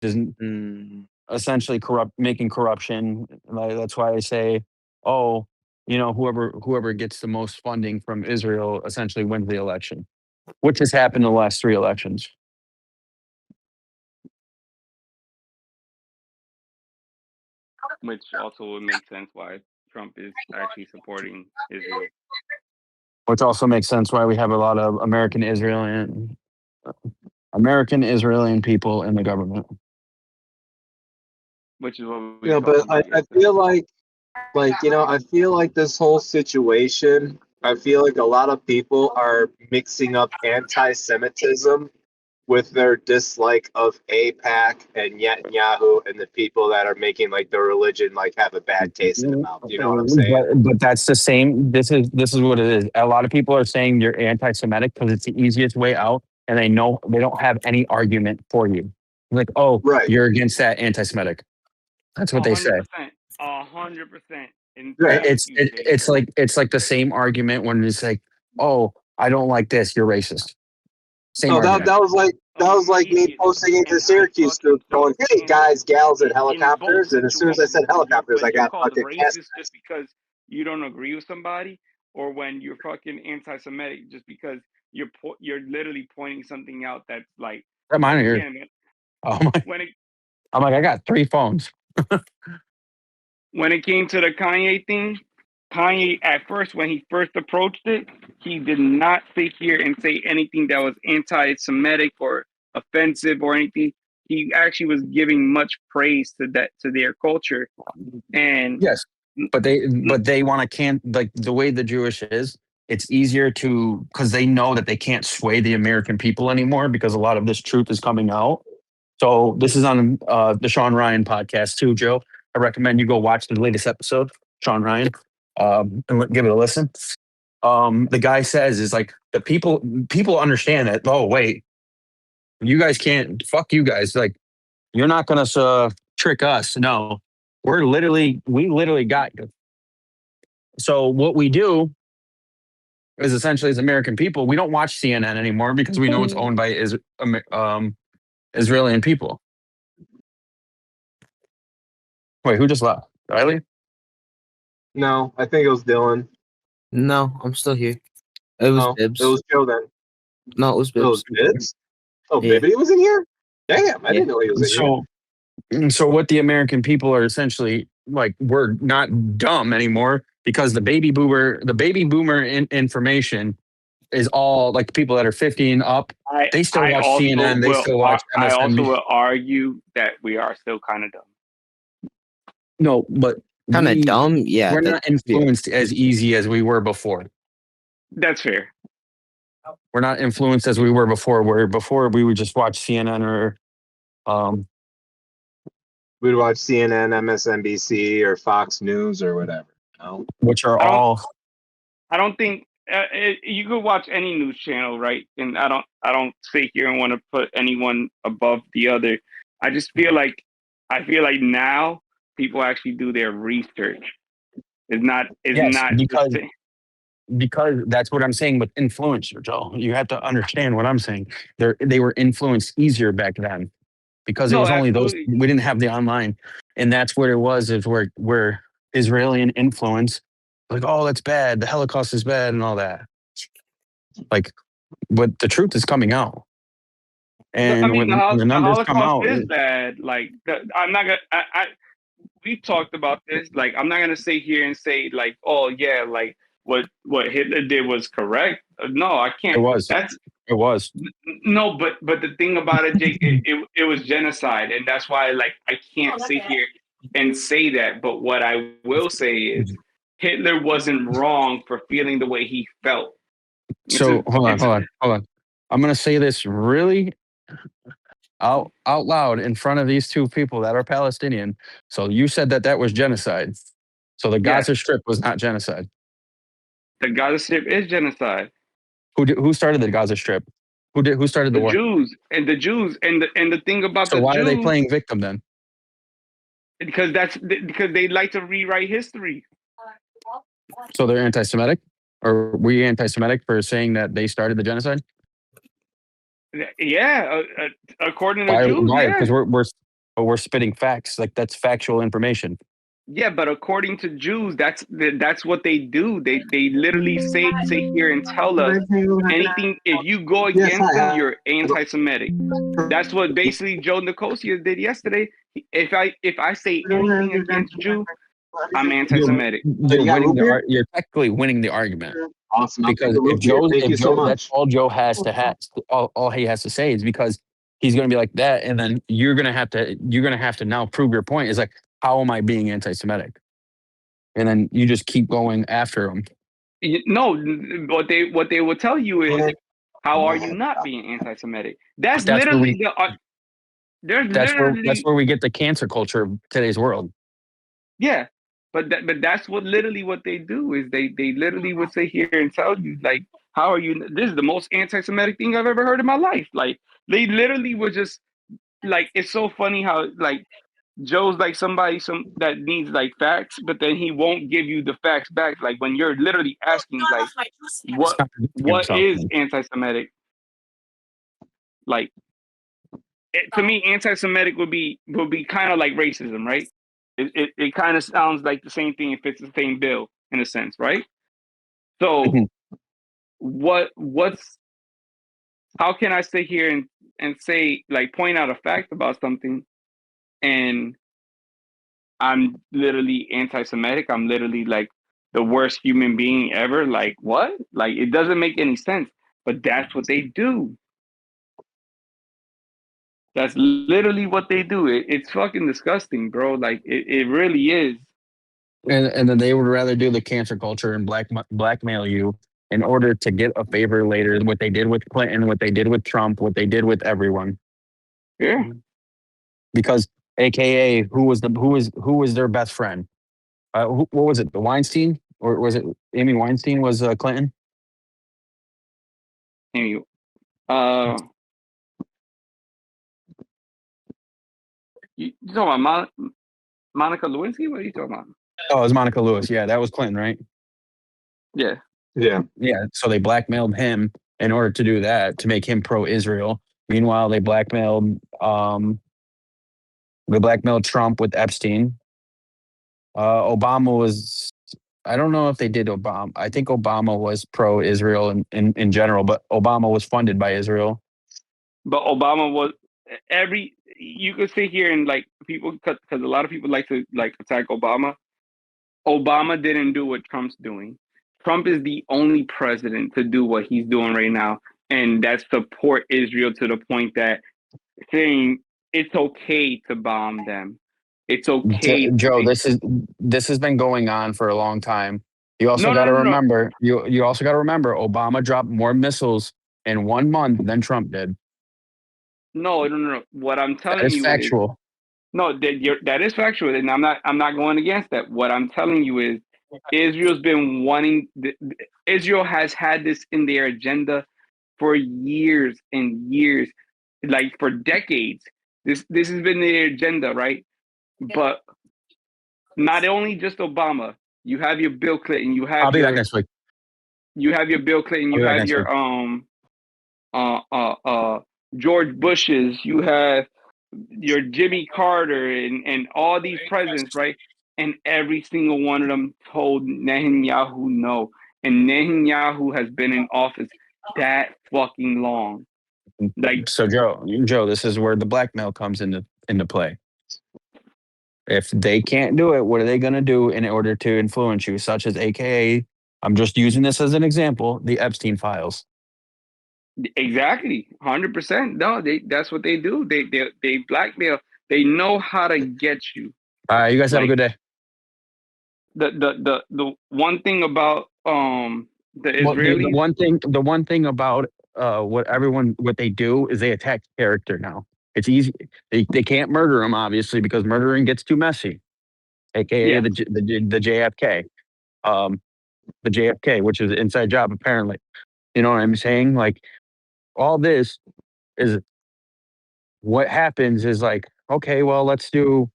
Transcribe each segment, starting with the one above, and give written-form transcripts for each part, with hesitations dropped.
is Mm. essentially making corruption. Like, that's why I say, oh, whoever gets the most funding from Israel essentially wins the election, which has happened the last three elections. Which also would make sense why Trump is actually supporting Israel. Which also makes sense why we have a lot of American Israeli people in the government. Which is what we You know, talked but about I yesterday. feel like I feel like this whole situation. I feel like a lot of people are mixing up anti-Semitism with their dislike of APAC and Netanyahu and the people that are making like the religion like have a bad taste in the mouth. You know what I'm saying? But that's the same. This is what it is. A lot of people are saying you're anti-Semitic because it's the easiest way out, and they know they don't have any argument for you. Like, oh, Right. you're against that anti-Semitic. That's what they say. 100%. 100%. In Right. thank you, Jake. It's like the same argument when it's like, oh, I don't like this. You're racist. Same No, that argument. was like me Immediately. posting into And I Syracuse fucking group going, "Hey and guys, gals, and in both helicopters," and as soon as I said situations, helicopters, I when you're got called fucking cast. racist just because you don't agree with somebody, or when you're fucking anti-Semitic just because you're literally pointing something out that's like, That mine here. yeah, man. Oh my! When it I'm like, I got 3 phones. when it came to the Kanye thing, Kanye at first, when he first approached it, he did not sit here and say anything that was anti-Semitic or offensive or anything. He actually was giving much praise to their culture. And Yes, but they want to can't like the way the Jewish is. It's easier to because they know that they can't sway the American people anymore because a lot of this truth is coming out. So this is on the Sean Ryan podcast too, Joe. I recommend you go watch the latest episode, Sean Ryan, give it a listen. The guy says is like the people understand that. Oh wait, you guys can't. Fuck you guys. Like you're not gonna trick us. No, we literally got you. So what we do is essentially as American people, we don't watch CNN anymore because we know it's owned by Israeli people. Wait, who just left? Riley? No, I think it was Dylan. No, I'm still here. It was No, Bibbs. it was Joe then. No, it was It was Bibbs. Bibbs. Oh, Yeah. Bibbity was in here. Damn, I didn't know he was in here. So what the American people are essentially like, we're not dumb anymore because the baby boomer information is all like people that are 50 and up. They still watch CNN. They still watch I also MSNBC. will argue that we are still kind of dumb. No, but Kind of dumb. Yeah. we're not influenced as easy as we were before. That's fair. We're not influenced as we were before. Where before we would just watch CNN or We'd watch CNN, MSNBC, or Fox News or whatever. No? which are I don't think you could watch any news channel, right? And I don't sit here and want to put anyone above the other. I just feel like now people actually do their research. It's not because that's what I'm saying with influencers, Joe. You have to understand what I'm saying. They were influenced easier back then because it was only those. Absolutely. We didn't have the online, and that's what it was. Is where Israeli influence, like, oh, that's bad. The Holocaust is bad, and all that. Like, but the truth is coming out, and I mean, when the the numbers come Holocaust out, is bad. Like, I'm not gonna. We talked about this. Like, I'm not gonna sit here and say like, oh yeah, like what Hitler did was correct. No, I can't. it was. It was. No, but the thing about it, Jake, it was genocide, and that's why like I can't sit here and say that. But what I will say is Hitler wasn't wrong for feeling the way he felt. So hold on. I'm gonna say this really out loud in front of these two people that are Palestinian. So you said that was genocide. So the Gaza Strip was not genocide. The Gaza Strip is genocide. Who started the Gaza Strip? Who started the war? Jews and the thing about so the why Jews, are they playing victim then? Because they like to rewrite history. So they're anti-Semitic, or we anti-Semitic for saying that they started the genocide? Yeah, according to Why? Jews, Why? yeah. Because but we're spitting facts. Like that's factual information. Yeah, but according to Jews, that's what they do. They literally sit here and tell us anything. If you go Yes, against them, you're anti-Semitic. That's what basically Joe Nicosia did yesterday. If I say anything against Jew, I'm anti-Semitic. You're you got winning root beer? you're technically winning the argument Awesome. I'll take because a root beer. Thank you so That's much. all Joe has to have, all he has to say is because he's going to be like that, and then you're going to have to now prove your point. Is like, how am I being anti-Semitic? And then you just keep going after him. No, what they will tell you is, how are you not being anti-Semitic? That's That's where literally we there's that's literally where we get the cancer culture of today's world. yeah, but that's what literally what they do is they literally would sit here and tell you like, how are you? This is the most anti-Semitic thing I've ever heard in my life. Like they literally would just like, it's so funny how like Joe's like somebody that needs like facts, but then he won't give you the facts back. Like when you're literally asking like, He's contradicting what himself. is anti-Semitic? Like to me, anti-Semitic would be kind of like racism, right? It kind of sounds like the same thing if it's the same bill in a sense, right? So Mhm. what's how can I sit here and say like point out a fact about something and I'm literally anti-Semitic? I'm literally like the worst human being ever. Like what? Like it doesn't make any sense. But that's what they do. That's literally what they do. It's fucking disgusting, bro. Like it really is. And then they would rather do the cancer culture and blackmail you in order to get a favor later. What they did with Clinton, what they did with Trump, what they did with everyone. Yeah. Because AKA who was their best friend? What was it? The Weinstein, or was it Amy Weinstein? Was Clinton? Anyway, uh, you talking about Monica Lewinsky? What are you talking about? Oh, it was Monica Lewis. Yeah, that was Clinton, right? Yeah. Yeah. Yeah. So they blackmailed him in order to do that, to make him pro-Israel. Meanwhile, they blackmailed Trump with Epstein. Obama was, I don't know if they did Obama. I think Obama was pro-Israel in general, but Obama was funded by Israel. But Obama was you could sit here and like people, because a lot of people like to like attack Obama. Obama didn't do what Trump's doing. Trump is the only president to do what he's doing right now, and that's support Israel to the point that saying it's okay to bomb them. It's okay to Joe, make this has been going on for a long time. You also no got no to no no remember, you also got to remember, Obama dropped more missiles in 1 month than Trump did. no. What I'm That telling is you is factual. no, that is factual, and I'm not going against that. What I'm telling you is Israel's been wanting Israel has had this in their agenda for years and years, like for decades. This has been their agenda, right? But not only just Obama. You have your Bill Clinton. I'll be back next week. You have your Bill Clinton. I'll You be back have next your week. uh George Bushes. You have your Jimmy Carter and all these presidents, right? And every single one of them told Netanyahu no. And Netanyahu has been in office that fucking long. Like, So Joe, this is where the blackmail comes into play. If they can't do it, what are they going to do in order to influence you? Such as, AKA, I'm just using this as an example, the Epstein files. exactly, 100%. No, that's what they do. They blackmail. They know how to get you. All right, you guys have a Like good day. the one thing about the Well, Israelis. the one thing about what they do is they attack character now. It's easy. They can't murder him, obviously, because murdering gets too messy. AKA Yeah, the JFK, the JFK, which is an inside job apparently. You know what I'm saying? Like, all this is what happens is like, okay, well, let's do.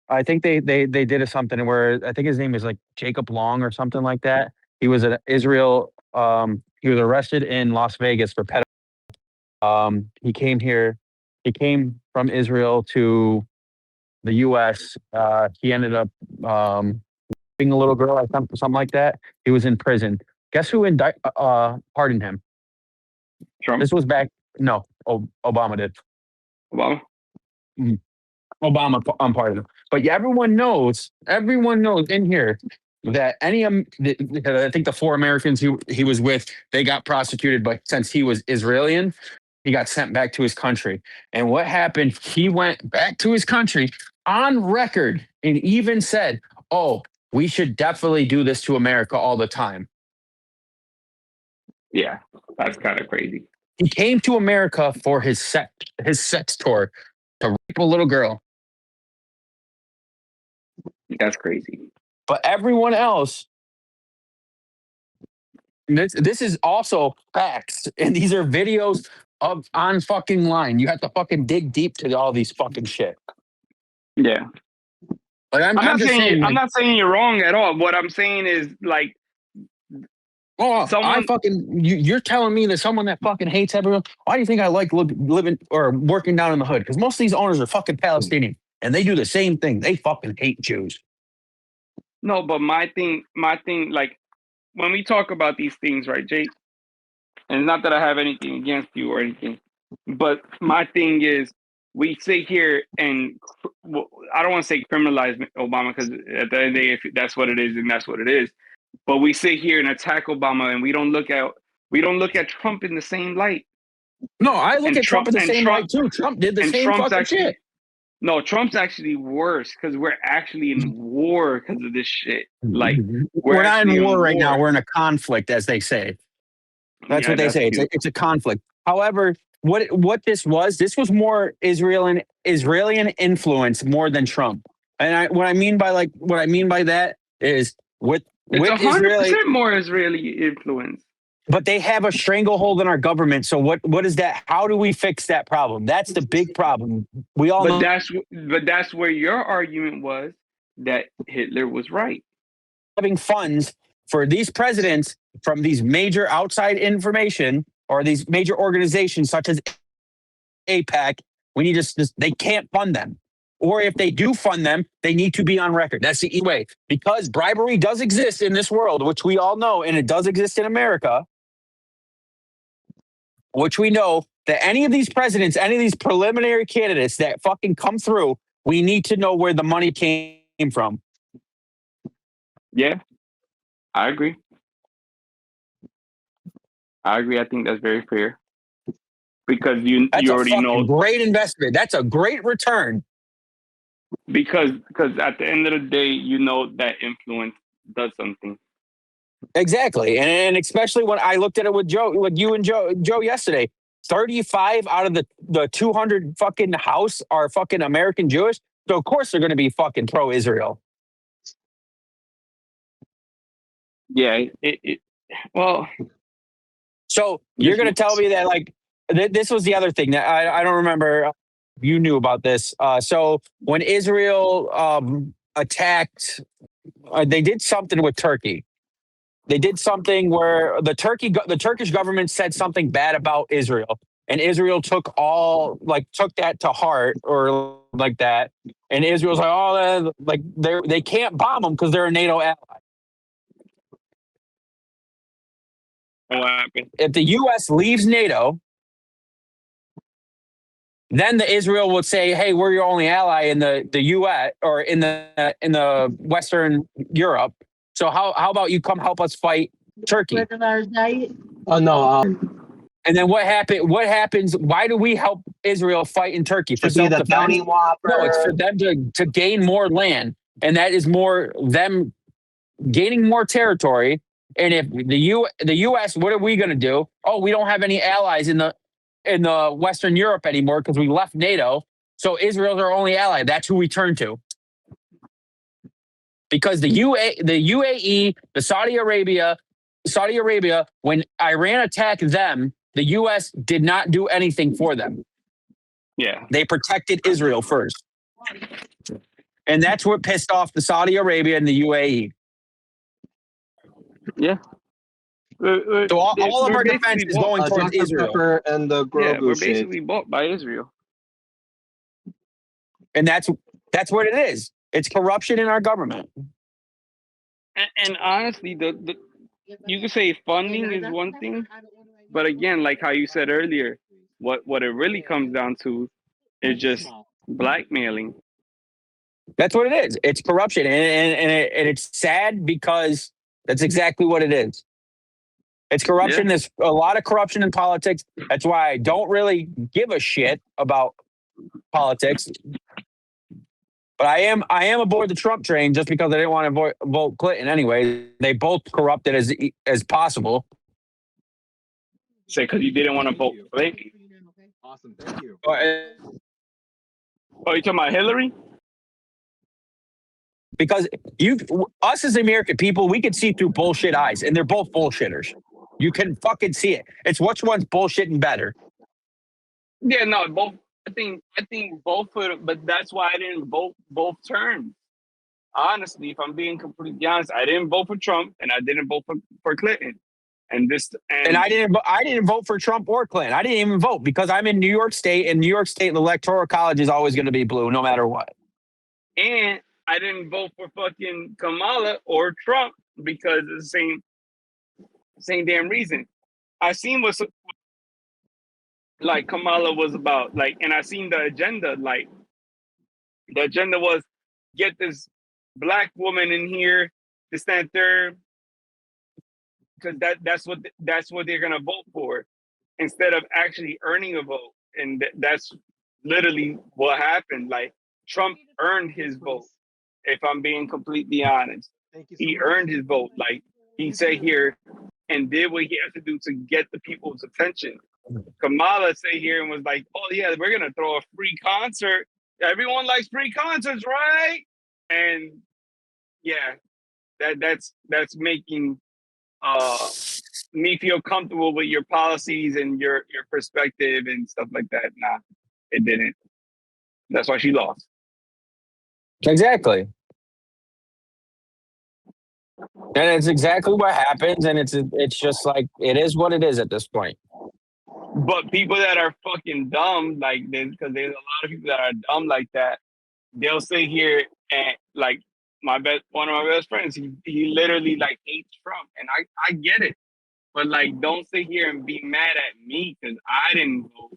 I think they did something where I think his name is like Jacob Long or something like that. He was at Israel. He was arrested in Las Vegas for pedo. He came here. He came from Israel to the U.S. He ended up being a little girl, I think, something like that. He was in prison. Guess who pardoned him? Trump, This was back. No, Obama did. Obama. Obama unpardoned him. But yeah, everyone knows in here that I think the 4 Americans he was with, they got prosecuted, but since he was Israeli, he got sent back to his country. And what happened? He went back to his country on record and even said, "Oh, we should definitely do this to America all the time." Yeah, that's kind of crazy. He came to America for his sex tour to rape a little girl. That's crazy. But everyone else, this is also facts, and these are videos of on fucking line. You have to fucking dig deep to all these fucking shit. Yeah, Like I'm not just saying. I'm not saying you're wrong at all. What I'm saying is like, oh, someone- you're telling me that someone that fucking hates everyone. Why do you think I like living or working down in the hood? Because most of these owners are fucking Palestinian, and they do the same thing. They fucking hate Jews. no, but my thing, like when we talk about these things, right, Jake? And it's not that I have anything against you or anything, but my thing is, we sit here and I don't want to say criminalize Obama, because at the end of the day, if that's what it is, then that's what it is. But we sit here and attack Obama, and we don't look at Trump in the same light. No, I look And at Trump in the and same Trump- light too. Trump did the and same Trump's fucking actually- shit. No, Trump's actually worse because we're actually in war because of this shit. Like We're not actually in war right now. We're in a conflict, as they say. That's what they say. true. It's a conflict. However, what this was more Israeli influence more than Trump. And what I mean by that is with It's Israeli, 100% more Israeli influence. but they have a stranglehold in our government. So what is that? How do we fix that problem? That's the big problem. We all know. But that's where your argument was, that Hitler was right. Having funds for these presidents from these major outside information or these major organizations such as APAC, we need to they can't fund them. Or if they do fund them, they need to be on record. That's the way. Because bribery does exist in this world, which we all know, and it does exist in America, which we know that any of these presidents, any of these preliminary candidates that fucking come through, we need to know where the money came from. Yeah, I agree. I think that's very fair. Because you already know. Great investment. That's a great return. Because at the end of the day, you know that influence does something. Exactly. And especially when I looked at it with you and Joe yesterday, 35 out of the 200 fucking house are fucking American Jewish. So of course they're going to be fucking pro-Israel. Yeah. Well. So you're going to tell me that like this was the other thing that I don't remember. You knew about this. So when Israel attacked, they did something with Turkey. They did something where the Turkish government said something bad about Israel, and Israel took that to heart or like that. And Israel's like, oh, like they can't bomb them because they're a NATO ally. What happened? If the U.S. leaves NATO, then the Israel would say, "Hey, we're your only ally in the U.S. or in the Western Europe. So how about you come help us fight Turkey?" Oh no, And then what happens? Why do we help Israel fight in Turkey? For to be the self-defense? bounty whopper. No, it's for them to gain more land, and that is more them gaining more territory. And if the U.S., what are we going to do? Oh, we don't have any allies in the Western Europe anymore because we left NATO. So Israel's our only ally. That's who we turn to. Because the UAE, the Saudi Arabia, when Iran attacked them, the U.S. did not do anything for them. Yeah. They protected Israel first. And that's what pissed off the Saudi Arabia and the UAE. Yeah. So all of our defense is going towards Dr. Israel. Pepper and the Grogu we're shit. basically bought by Israel. And that's That's what it is. It's corruption in our government. And honestly, the you could say funding is one thing, but again, like how you said earlier, what it really comes down to is just blackmailing. That's what it is. It's corruption, and it's sad because that's exactly what it is. It's corruption. Yeah. There's a lot of corruption in politics. That's why I don't really give a shit about politics. But I am aboard the Trump train just because I didn't want to vote Clinton anyway. They both corrupted as possible. Say because you didn't want to vote for Clinton. Awesome, thank you. Oh, you talking about Hillary? Because us as American people, we can see through bullshit eyes, and they're both bullshitters. You can fucking see it. It's which one's bullshitting better. Yeah, no, both. I think both put, but that's why I didn't vote both terms. Honestly, if I'm being completely honest, I didn't vote for Trump and I didn't vote for Clinton. And I didn't vote for Trump or Clinton. I didn't even vote because I'm in New York State, and New York State, the electoral college is always going to be blue, no matter what. And I didn't vote for fucking Kamala or Trump because of the same damn reason. I seen what like Kamala was about, like, and I seen the agenda. Like, the agenda was get this black woman in here to stand there because that's what they're gonna vote for instead of actually earning a vote. And that's literally what happened. Like, Trump earned his vote. If I'm being completely honest, he earned his vote. Like, he sat here and did what he had to do to get the people's attention. Kamala sat here and was like, "Oh yeah, we're gonna throw a free concert. Everyone likes free concerts, right?" And yeah, that's making me feel comfortable with your policies and your perspective and stuff like that. Nah, it didn't. That's why she lost. Exactly. And it's exactly what happens, and it's just like it is what it is at this point. But people that are fucking dumb like this, because there's a lot of people that are dumb like that, they'll sit here and like one of my best friends, he literally like hates Trump, and I get it, but like don't sit here and be mad at me because I didn't vote,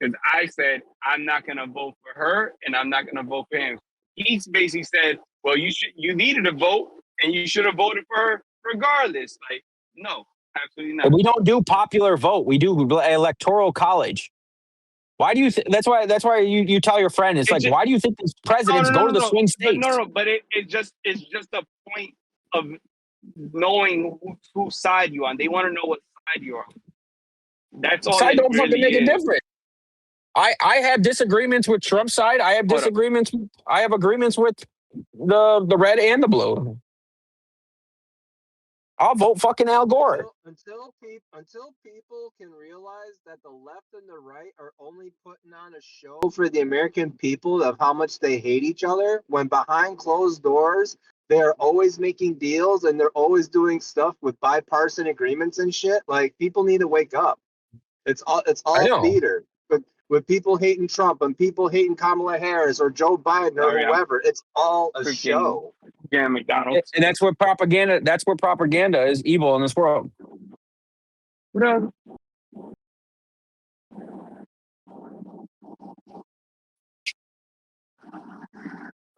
because I said I'm not gonna vote for her and I'm not gonna vote for him. He basically said, well, you needed to vote and you should have voted for her regardless. Like, no, absolutely not. And we don't do popular vote. We do electoral college. Why do you? That's why you tell your friend. It's like, why do you think these presidents go to the swing states? But it's just a point of knowing whose side you're on. They want to know what side you're on. That's all. Side don't really fucking make is. a difference. I have disagreements with Trump's side. I have disagreements. I have agreements with the red and the blue. I'll vote fucking Al Gore. Until people can realize that the left and the right are only putting on a show for the American people of how much they hate each other, when behind closed doors they are always making deals and they're always doing stuff with bipartisan agreements and shit. Like, people need to wake up. It's all theater. With people hating Trump and people hating Kamala Harris or Joe Biden or whoever, it's all a show. Yeah, McDonald's. And that's what propaganda. That's what propaganda is evil in this world.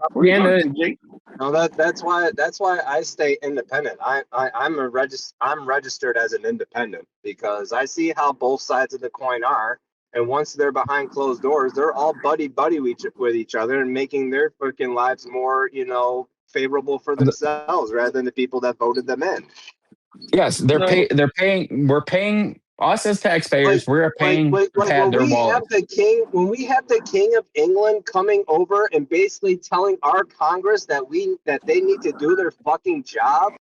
Propaganda. No, that's why I stay independent. I'm registered as an independent because I see how both sides of the coin are. And once they're behind closed doors, they're all buddy with each other and making their freaking lives more, favorable for themselves rather than the people that voted them in. Yes, they're paying. We're paying us as taxpayers. We're paying to pad their wallet. When we have the King of England coming over and basically telling our Congress that they need to do their fucking job,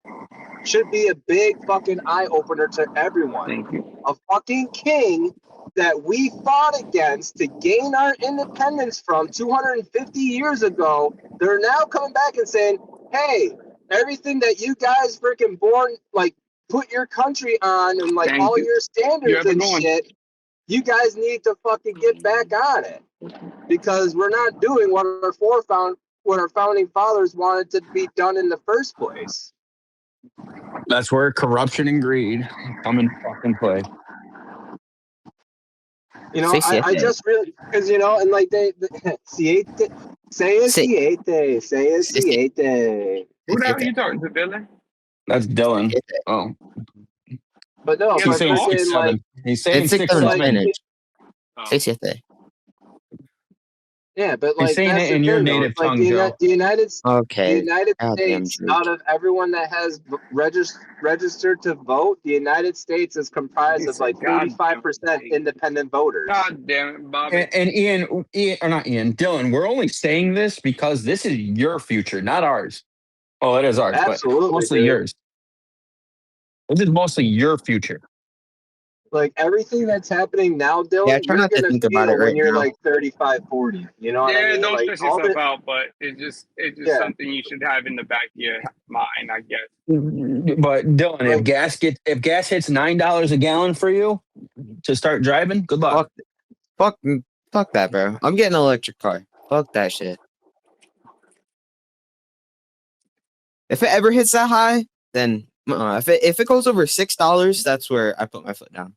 should be a big fucking eye opener to everyone. Thank you. A fucking king that we fought against to gain our independence from 250 years ago, they're now coming back and saying, hey, everything that you guys freaking put your country on and your standards and shit, you guys need to fucking get back on it. because we're not doing what our founding fathers wanted to be done in the first place. That's where corruption and greed come in fucking play. You know, Say I siete. just really, because, you know, and like siete, say Say- siete, say Say siete. Who the hell are siete. you talking to, Dylan? That's Dylan. Oh, But no, Yeah, he's but saying dog? freaking like, 6'7". He's saying It's 6, but 7 like, 6'7". Spanish. Oh. Say siete. yeah, but He's like saying that's it the in your thing though. native It's like tongue, Joe. The Okay. United Goddamn States, Drake. out of everyone that has registered to vote, the United States is comprised He of said, like God damn 45% it. independent voters. God damn it, Bobby. And Ian, or not Ian, Dylan, we're only saying this because this is your future, not ours. Oh, it is ours, but Absolutely, mostly dude. yours. This is mostly your future. Like everything that's happening now, Dylan, Yeah, I try you're not to gonna think about feel it when right you're now. like 35, 40. You know what I Yeah, mean? don't Like stress all yourself the out, but it's just Yeah. something you should have in the back of your mind, I guess. But Dylan, Like- if gas hits $9 a gallon for you to start driving, good luck. Fuck that, bro. I'm getting an electric car. Fuck that shit. If it ever hits that high, then if it goes over $6, that's where I put my foot down.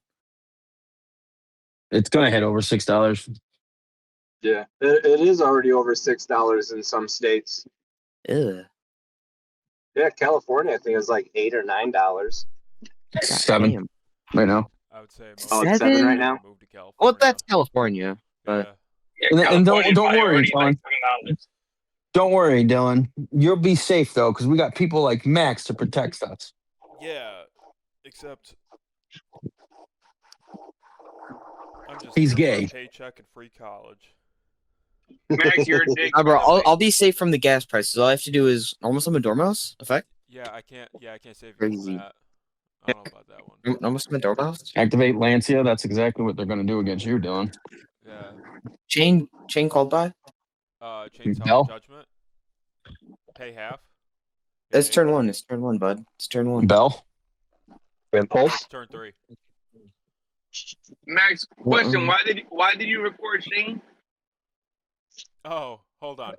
It's gonna hit over $6. yeah, it is already over $6 in some states. Ugh. Yeah, California I think is like $8 or $9. $7 Damn. right now. I would say most Oh, it's people 7 right need to now? move to California. Well, that's California. But Yeah. Yeah, And don't California's probably worry, already Dylan. like $7. Don't worry, Dylan. You'll be safe though, because we got people like Max to protect us. Yeah, except I'm just He's here for gay. a paycheck and free college. Max, you're a dick. Nah, bro, by the way. I'll be safe from the gas prices. All I have to do is almost on a dormouse effect. Yeah, I can't save you Crazy. from that. I don't know about that one. Almost on a dormouse. Activate Lancia. That's exactly what they're gonna do against you, Dylan. Yeah. Chain called by. Chainsaw Bell? Judgment. Pay half. It's Hey, turn one. It's turn one, bud. It's turn one. Bell. Impulse? it's turn 3. Max, question: Why did you record Shane? Oh, hold on.